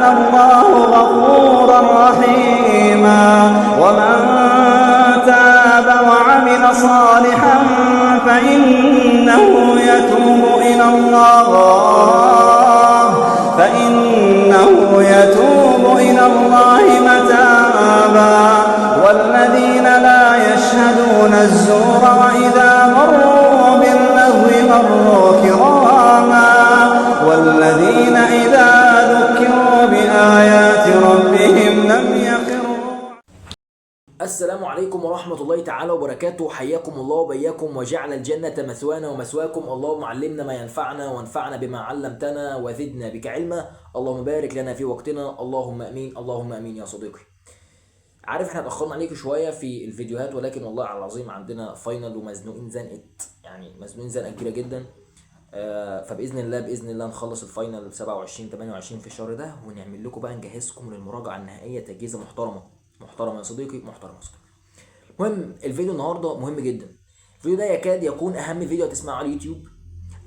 كان الله غفورا رحيما. ومن تاب وعمل صالحا فإنه يتوب إلى الله متابا. والذين لا يشهدون الزور وإذا مروا باللغو مروا كراما. والذين إذا ذكروا بآيات ربهم لم يخروا. السلام عليكم ورحمة الله تعالى وبركاته. حياكم الله وبياكم وجعل الجنة مثوانا ومثواكم. اللهم علمنا ما ينفعنا وانفعنا بما علمتنا وزدنا بك علما. اللهم بارك لنا في وقتنا. اللهم امين اللهم امين يا صديقي. عارف احنا اتأخرنا عليكم شوية في الفيديوهات، ولكن والله على العظيم عندنا فاينل ومزنوقين زنقة كبيرة جدا. فبإذن الله نخلص الفاينل 27 28 في الشهر ده، ونعمل لكم بقى نجهزكم للمراجعة النهائية تجهيزة محترمة يا صديقي. المهم الفيديو النهارده مهم جدا. الفيديو ده يكاد يكون اهم فيديو هتسمعه على اليوتيوب،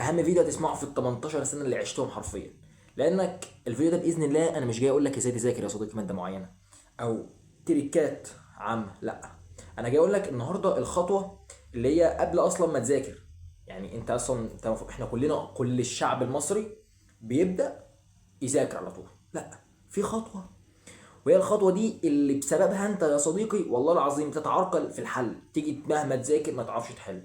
اهم فيديو هتسمعه في ال 18 سنه اللي عشتهم حرفيا. لانك الفيديو ده باذن الله انا مش جاي اقول لك ازاي تذاكر يا صديقي ماده معينه او تريكات عامه، لا، انا جاي اقول لك النهارده الخطوه اللي هي قبل اصلا ما تذاكر. يعني انت اصلا احنا كل الشعب المصري بيبدا يذاكر على طول، لا، في خطوه، وهي الخطوه دي اللي بسببها انت يا صديقي والله العظيم تتعرقل في الحل. تيجي مهما تذاكر ما تعرفش تحل،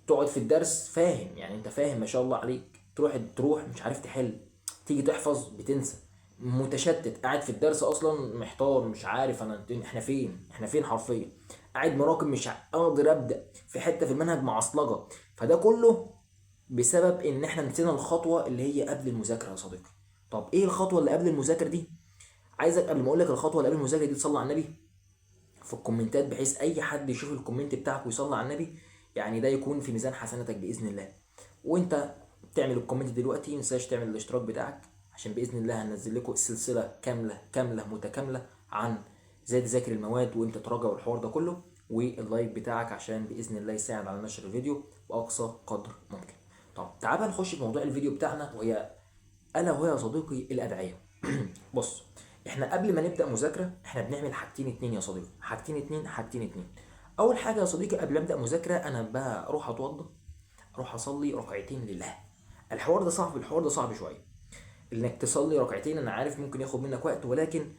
تقعد في الدرس فاهم، يعني انت فاهم ما شاء الله عليك، تروح مش عارف تحل، تيجي تحفظ بتنسى، متشتت، قاعد في الدرس اصلا محتار مش عارف احنا فين حرفيا، قاعد مراقب مش قادر ابدا في حته في المنهج معصلجه. فده كله بسبب ان احنا نسينا الخطوه اللي هي قبل المذاكره يا صديقي. طب ايه الخطوه اللي قبل المذاكره دي؟ عايزك قبل ما اقول لك الخطوه اللي قبل المذاكره دي تصلي على النبي في الكومنتات، بحيث اي حد يشوف الكومنت بتاعك ويصلي على النبي، يعني ده يكون في ميزان حسناتك باذن الله. وانت تعمل الكومنت دلوقتي، متنساش تعمل الاشتراك بتاعك، عشان باذن الله هننزل لكم السلسله كامله متكامله عن ازاي تذاكر المواد وانت تراجع والحوار ده كله، واللايك بتاعك عشان باذن الله يساعد على نشر الفيديو باقصى قدر ممكن. طب تعال بقى نخش في موضوع الفيديو بتاعنا، وهو يا صديقي الادعيه. بص، احنا قبل ما نبدا مذاكره احنا بنعمل حاجتين اتنين يا صديقي، حاجتين اتنين. اول حاجه يا صديقي قبل ما ابدا مذاكره انا بروح اتوضى، اروح اصلي ركعتين لله. الحوار ده صعب شويه، انك تصلي ركعتين انا عارف ممكن ياخد منك وقت، ولكن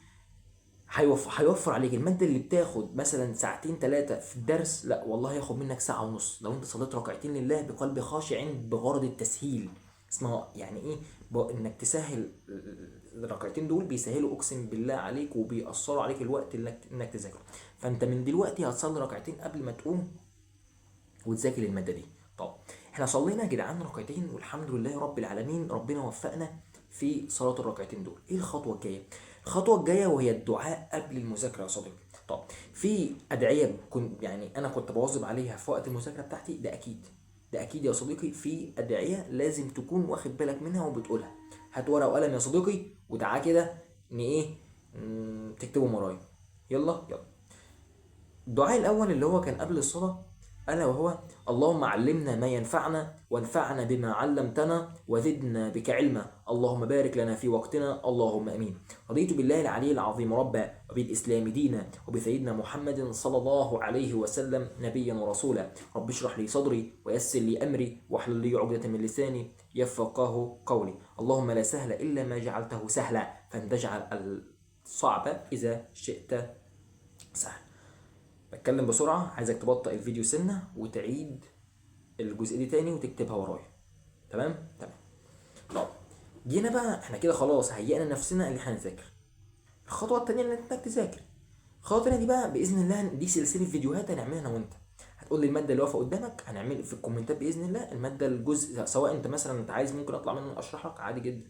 هيوفر عليك الماده اللي بتاخد مثلا ساعتين 3 في الدرس، لا والله هياخد منك ساعه ونص لو انت صليت ركعتين لله بقلب خاشع بغرض التسهيل. اسمها يعني ايه؟ انك تسهل. الركعتين دول بيسهلوا اقسم بالله عليك وبيأثروا عليك الوقت انك تذاكر. فانت من دلوقتي هتصلي ركعتين قبل ما تقوم وتذاكر الماده دي. طب احنا صلينا يا جدعان ركعتين والحمد لله رب العالمين، ربنا وفقنا في صلاه الركعتين دول. ايه الخطوه الجايه؟ الخطوه الجايه وهي الدعاء قبل المذاكره يا صديقي. طب في ادعيه يعني انا كنت بواظب عليها في وقت المذاكره بتاعتي، ده اكيد يا صديقي. في ادعيه لازم تكون واخد بالك منها وبتقولها. هات ورقه وقلم يا صديقي وتعالى كده تكتبوا ورايا. يلا. الدعاء الاول اللي هو كان قبل الصلاه، الا وهو اللهم علمنا ما ينفعنا وانفعنا بما علمتنا وزدنا بك علما. اللهم بارك لنا في وقتنا. اللهم امين. رضيت بالله العلي العظيم ربا، وبالاسلام دينا، وبسيدنا محمد صلى الله عليه وسلم نبيا ورسولا. رب اشرح لي صدري ويسر لي امري واحلل لي عقدة من لساني يفقهوا قولي. اللهم لا سهل الا ما جعلته سهلا، فان تجعل الصعب اذا شئت سهل. بتكلم بسرعة، عايزك تبطئ الفيديو سنة وتعيد الجزء دي تاني وتكتبها ورايا. تمام. طب جينا بقى احنا كده خلاص هيئنا نفسنا اللي احنا نذاكر. الخطوة التانية اللي انك تذاكر. الخطوة التانية دي بقى بإذن الله دي سلسلة فيديوهات هنعملها انا وانت. هتقول لي المادة اللي واقفة قدامك، هنعمل في الكومنتات بإذن الله المادة الجزء، سواء انت مثلا انت عايز ممكن اطلع منه اشرح لك عادي جدا.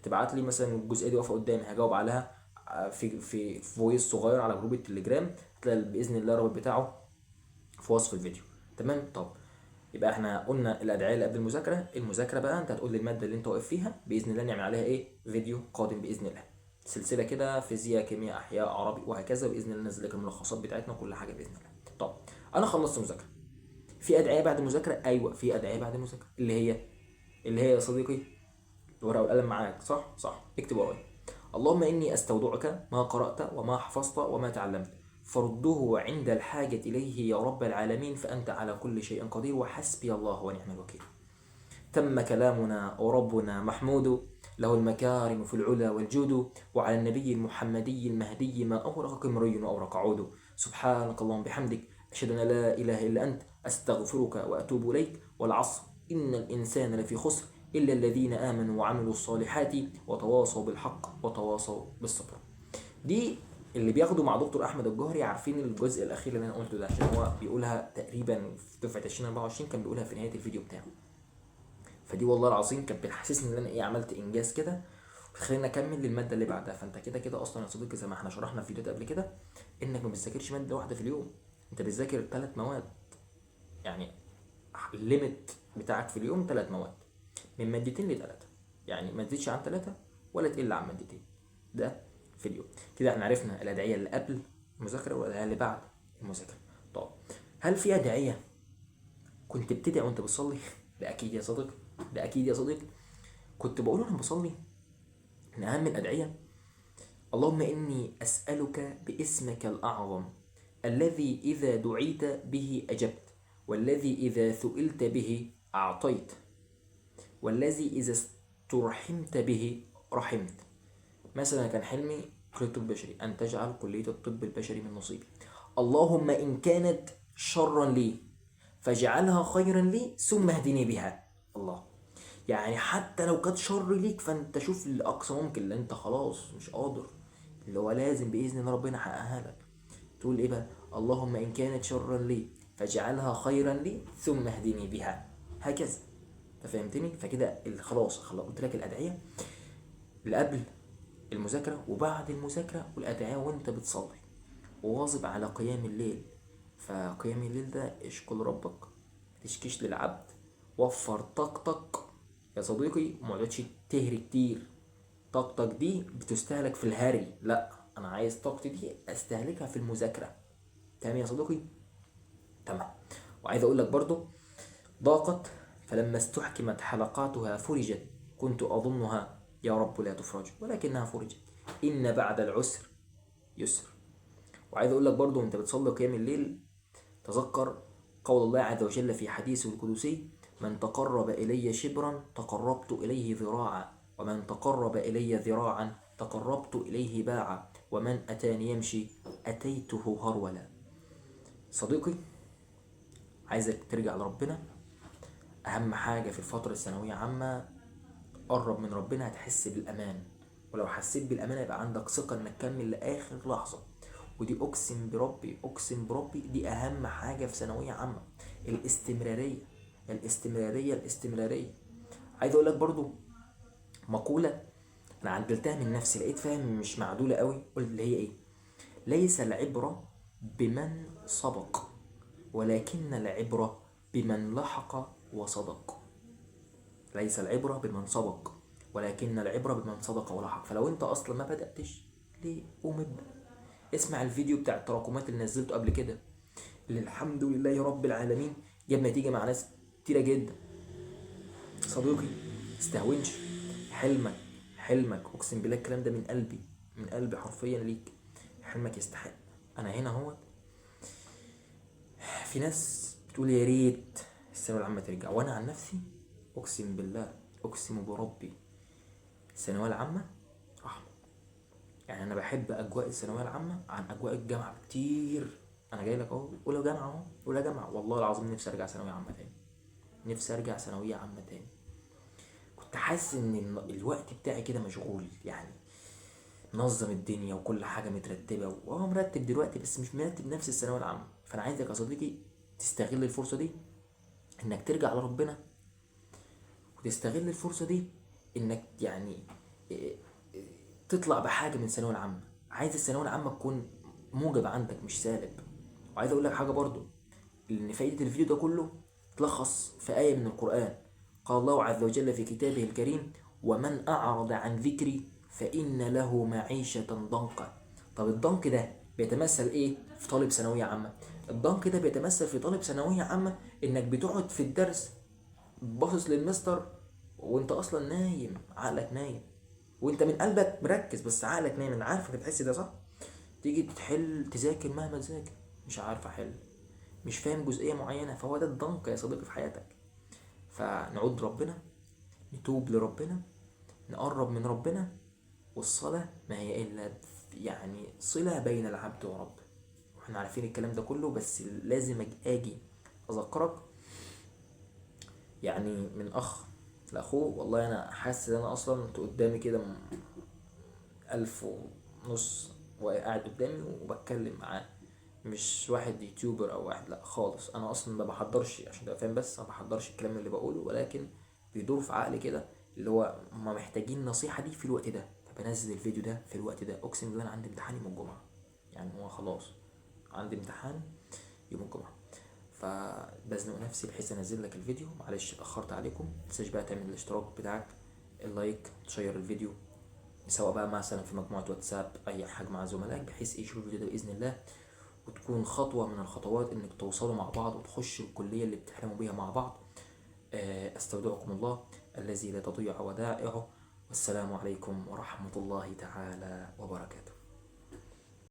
تبعت لي مثلا الجزئية دي واقفة قدامي هجاوب عليها في فويس صغير على جروب التليجرام، هتلاقي باذن الله الرابط بتاعه في وصف الفيديو. تمام. طب يبقى احنا قلنا الادعيه اللي قبل المذاكره بقى انت هتقول لي الماده اللي انت واقف فيها باذن الله نعمل عليها ايه فيديو قادم باذن الله، سلسله كده فيزياء كيمياء احياء عربي وهكذا، باذن الله ننزل لك الملخصات بتاعتنا وكل حاجه باذن الله. طب انا خلصت مذاكره، في ادعيه بعد المذاكره؟ ايوه في ادعيه بعد المذاكره اللي هي يا صديقي الورقه والقلم معاك، صح اكتب ورايا. اللهم إني أستودعك ما قرأت وما حفظت وما تعلمت، فرده عند الحاجة إليه يا رب العالمين، فأنت على كل شيء قدير، وحسبي الله ونعم الوكيل. تم كلامنا وربنا محمود، له المكارم في العلا والجود، وعلى النبي المحمدي المهدي ما أورق قمري وأورق عود. سبحانك اللهم بحمدك، أشهد أن لا إله إلا أنت، أستغفرك وأتوب إليك. والعصر إن الإنسان لفي خسر إلا الذين آمنوا وعملوا الصالحات وتواصوا بالحق وتواصوا بالصبر. دي اللي بياخدوا مع دكتور احمد الجوهري عارفين الجزء الاخير اللي انا قلته ده، عشان هو بيقولها تقريبا في دفعه 2024، كان بيقولها في نهايه الفيديو بتاعه. فدي والله العظيم كانت بتحسسني ان انا ايه، عملت انجاز كده. خلينا اكمل للماده اللي بعدها. فانت كده كده اصلا يا صديقي زي ما احنا شرحنا في فيديوهات قبل كده، انك ما بتذاكرش ماده واحده في اليوم، انت بتذاكر 3 مواد. يعني الليميت بتاعك في اليوم 3 مواد، من مادتين ل3، يعني ما تزيدش عن 3 ولا تقل عن مادتين، ده في اليوم. كده احنا عرفنا الادعيه اللي قبل المذاكره والادعيه اللي بعد المذاكره. طب هل في ادعيه كنت بتدعي وانت بتصلي؟ ده اكيد يا صديقي، ده اكيد يا صديقي. كنت بقول وانا بصلي من اهم الادعيه: اللهم اني اسالك باسمك الاعظم الذي اذا دعيت به اجبت، والذي اذا سئلت به اعطيت، والذي اذا استرحمت به رحمت. مثلا كان حلمي كلية الطب البشري، أن تجعل كلية الطب البشري من نصيبي. اللهم إن كانت شرا لي فاجعلها خيرا لي ثم اهدني بها. الله، يعني حتى لو كانت شر ليك فانت شوف الأقصى ممكن، اللي انت خلاص مش قادر، اللي هو لازم بإذن الله ربنا يحققها لك. تقول ايه بقى؟ اللهم إن كانت شرا لي فاجعلها خيرا لي ثم اهدني بها، هكذا. ففهمتني؟ فكده خلاص قلت لك الأدعية اللي قبل المذاكرة وبعد المذاكرة، والأدعية وانت بتصلي، وواظب على قيام الليل. فقيام الليل ده اشكل ربك، متشكيش للعبد، وفر طاقتك يا صديقي، ومقعدش تهري كتير. طاقتك دي بتستهلك في الهري، لا انا عايز طاقتي دي استهلكها في المذاكرة. تمام يا صديقي؟ تمام. وعايز اقول لك برضو: ضاقت فلما استحكمت حلقاتها فرجت، كنت اظنها يا رب لا تفرج ولكنها فرجت، إن بعد العسر يسر. وعايز أقول لك برضو وأنت بتصلي قيام الليل، تذكر قول الله عز وجل في حديثه القدسي: من تقرب إلي شبرا تقربت إليه ذراعا، ومن تقرب إلي ذراعا تقربت إليه باعا، ومن أتاني يمشي أتيته هرولا. صديقي، عايزك ترجع لربنا. أهم حاجة في الفترة الثانوية عامة، قرب من ربنا هتحس بالأمان، ولو حسيت بالأمان يبقى عندك ثقة إنك تكمل لآخر لحظة. ودي أقسم بربي، أقسم بربي، دي أهم حاجة في ثانوية عامة، الاستمرارية الاستمرارية الاستمرارية. عايز أقول لك برضو مقولة أنا عدلتها من نفسي، لقيت فاهم مش معدولة قوي، قلت اللي هي إيه: ليس العبرة بمن سبق، ولكن العبرة بمن لحق وصدق. ليس العبرة بمن سبق، ولكن العبرة بمن صدق ولحق. فلو انت اصلا ما بدأتش، ليه؟ قوم ابدأ. اسمع الفيديو بتاع التراكمات اللي نزلته قبل كده، اللي الحمد لله رب العالمين جاب نتيجة مع ناس كتيرة جدا. صديقي، استهونش. حلمك اقسم بالله الكلام ده من قلبي، من قلبي حرفيا ليك. حلمك يستحق. انا هنا اهوت. في ناس بتقول يا ريت الثانوية العامة ترجع، وانا عن نفسي اقسم بالله، اقسم بربي، الثانويه العامه رحمه. يعني انا بحب اجواء الثانويه العامه عن اجواء الجامعه بكتير. انا جاي لك اهو اولى جامعه، اهو اولى جامعه، والله العظيم نفسي ارجع ثانويه عامه تاني، نفسي ارجع ثانويه عامه تاني. كنت حاسس ان الوقت بتاعي كده مشغول، يعني نظم الدنيا وكل حاجه مترتبه، وهو مرتب دلوقتي بس مش مرتب نفس الثانويه العامه. فانا عايزك يا صديقي تستغل الفرصه دي انك ترجع لربنا، وتستغل الفرصه دي انك يعني تطلع بحاجه من الثانويه العامه. عايز الثانويه العامه تكون موجب عندك مش سالب. وعايز اقول لك حاجه برضو، ان فايده الفيديو ده كله تلخص في ايه من القران. قال الله عز وجل في كتابه الكريم: ومن اعرض عن ذكري فان له معيشه ضنكا. طب الضنك ده بيتمثل ايه في طالب ثانويه عامه؟ الضنك ده بيتمثل في طالب ثانويه عامه انك بتقعد في الدرس باصص للمستر وانت اصلا نايم، عقلك نايم. وانت من قلبك مركز بس عقلك نايم. انا عارفك بتحس ده صح. تيجي تحل تذاكر مهما تذاكر مش عارف احل، مش فاهم جزئية معينة، فهو ده الضنك يا صديقي في حياتك. فنعود ربنا، نتوب لربنا، نقرب من ربنا. والصلاة ما هي إلا يعني صلة بين العبد وربه. واحنا عارفين الكلام ده كله، بس لازم أجي أذكرك يعني من أخ لأخوه. والله أنا حاسس إن أنا أصلا أنت قدامي كده 1500 وقاعد قدامي وبتكلم معاه، مش واحد يوتيوبر او واحد، لا خالص. انا اصلا ما بحضرش عشان تبقى فاهم، بس ما بحضرش الكلام اللي بقوله، ولكن بيدور في عقلي كده اللي هو هما محتاجين النصيحة دي في الوقت ده، فبنزل الفيديو ده في الوقت ده. اقسم بالله انا عندي امتحان يوم الجمعة، يعني هو خلاص عندي امتحان يوم الجمعة، فبزنق نفسي بحيث انزل لك الفيديو. معلش اتأخرت عليكم. متنساش بقى تعمل الاشتراك بتاعك، اللايك، تشير الفيديو، سواء بقى مثلا في مجموعة واتساب أي حاجة مع زملائك، بحيث يشوفوا الفيديو ده بإذن الله، وتكون خطوة من الخطوات إنك توصلوا مع بعض وتخشوا الكلية اللي بتحلموا بيها مع بعض. أستودعكم الله الذي لا تضيع ودائعه، والسلام عليكم ورحمة الله تعالى وبركاته.